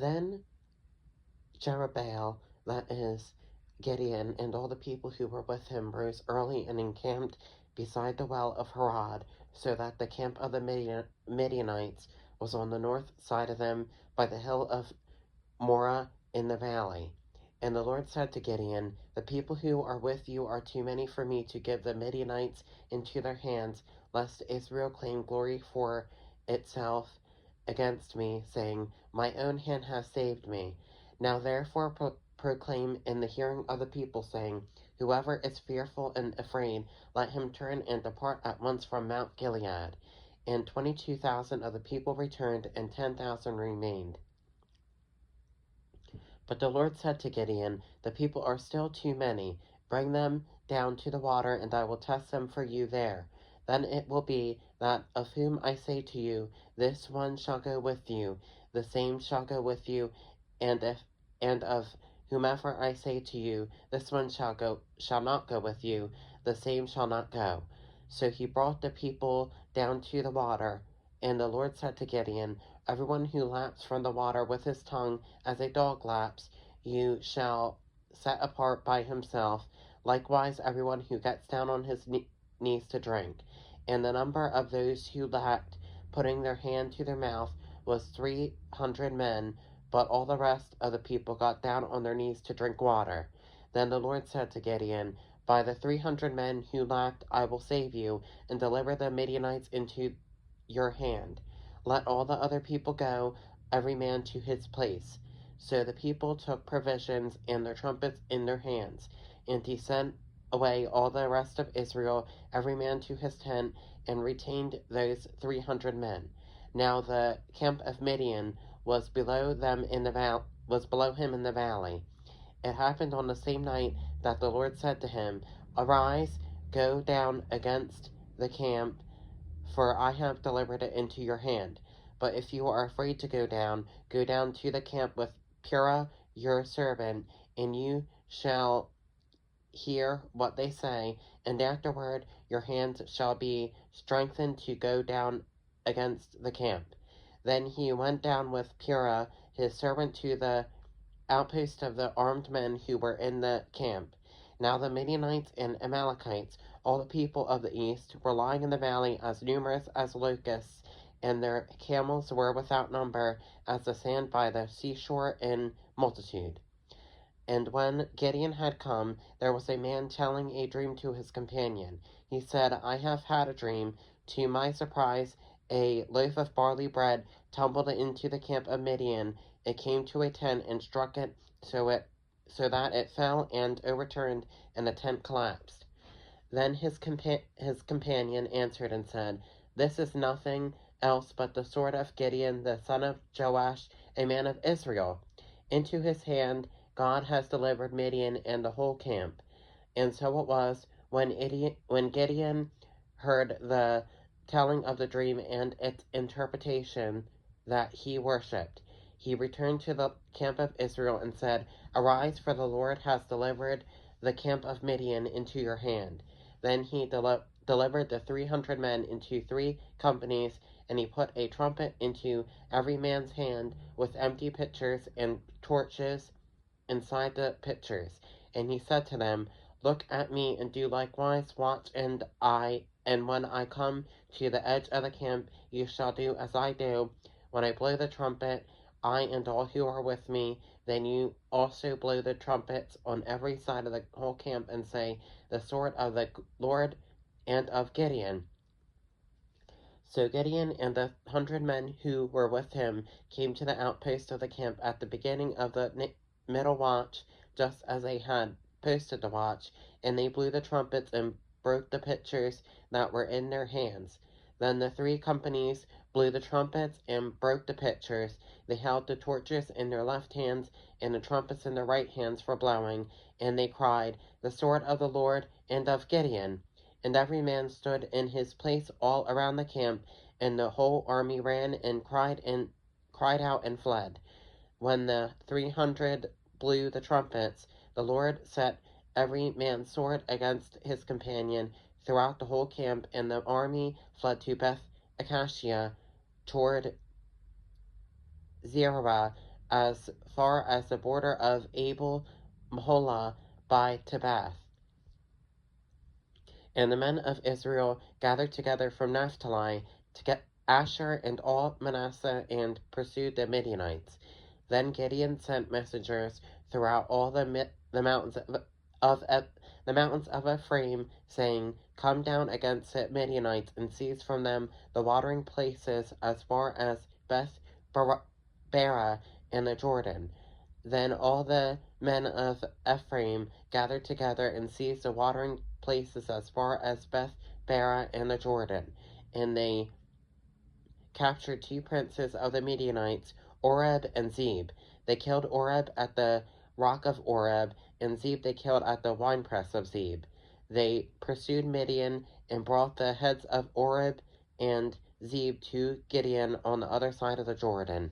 Then Jerubbaal, that is, Gideon, and all the people who were with him rose early and encamped beside the well of Harod, so that the camp of the Midianites was on the north side of them by the hill of Morah in the valley. And the Lord said to Gideon, the people who are with you are too many for me to give the Midianites into their hands, lest Israel claim glory for itself against me, saying, my own hand has saved me. Now therefore proclaim in the hearing of the people, saying, whoever is fearful and afraid, let him turn and depart at once from Mount Gilead. And 22,000 of the people returned, and 10,000 remained. But the Lord said to Gideon, the people are still too many. Bring them down to the water, and I will test them for you there. Then it will be that of whom I say to you, this one shall go with you, the same shall go with you, and of whomever I say to you, this one shall not go with you, the same shall not go. So he brought the people down to the water, and the Lord said to Gideon, everyone who laps from the water with his tongue as a dog laps, you shall set apart by himself. Likewise, everyone who gets down on his knees to drink. And the number of those who lapped, putting their hand to their mouth, was 300 men, but all the rest of the people got down on their knees to drink water. Then the Lord said to Gideon, by the 300 men who lapped I will save you, and deliver the Midianites into your hand. Let all the other people go, every man to his place. So the people took provisions and their trumpets in their hands, and he sent away all the rest of Israel, every man to his tent, and retained those 300 men. Now the camp of Midian was below him in the valley. It happened on the same night that the Lord said to him, arise, go down against the camp, for I have delivered it into your hand. But if you are afraid to go down to the camp with Purah your servant, and you shall hear what they say, and afterward your hands shall be strengthened to go down against the camp. Then he went down with Purah his servant to the outpost of the armed men who were in the camp. Now the Midianites and Amalekites, all the people of the east, were lying in the valley as numerous as locusts, and their camels were without number as the sand by the seashore in multitude. And when Gideon had come, there was a man telling a dream to his companion. He said, I have had a dream. To my surprise, a loaf of barley bread tumbled into the camp of Midian. It came to a tent and struck it so that it fell and overturned, and the tent collapsed. Then his companion answered and said, this is nothing else but the sword of Gideon, the son of Joash, a man of Israel. Into his hand God has delivered Midian and the whole camp. And so it was, when Gideon heard the telling of the dream and its interpretation, that he worshipped. He returned to the camp of Israel and said, arise, for the Lord has delivered the camp of Midian into your hand. Then he delivered the 300 men into 3 companies, and he put a trumpet into every man's hand with empty pitchers and torches inside the pitchers. And he said to them, look at me and do likewise, watch, and when I come to the edge of the camp, you shall do as I do. When I blow the trumpet, I and all who are with me, then you also blow the trumpets on every side of the whole camp, and say, the sword of the Lord and of Gideon. So Gideon and the 100 men who were with him came to the outpost of the camp at the beginning of the middle watch, just as they had posted the watch, and they blew the trumpets and broke the pitchers that were in their hands. Then the 3 companies blew the trumpets and broke the pitchers. They held the torches in their left hands and the trumpets in their right hands for blowing, and they cried, the sword of the Lord and of Gideon. And every man stood in his place all around the camp, and the whole army ran and cried out and fled. When the 300 blew the trumpets, the Lord set every man's sword against his companion throughout the whole camp, and the army fled to Beth Acacia toward Zerah as far as the border of Abel Maholah by Tebeth. And the men of Israel gathered together from Naphtali to get Asher and all Manasseh and pursued the Midianites. Then Gideon sent messengers throughout all the mountains the mountains of Ephraim, saying, "Come down against the Midianites and seize from them the watering places as far as Beth Bara and the Jordan." Then all the men of Ephraim gathered together and seized the watering places as far as Beth Bara and the Jordan. And they captured two princes of the Midianites, Oreb and Zeb. They killed Oreb at the rock of Oreb, and Zeb they killed at the winepress of Zeb. They pursued Midian and brought the heads of Oreb and Zeb to Gideon on the other side of the Jordan.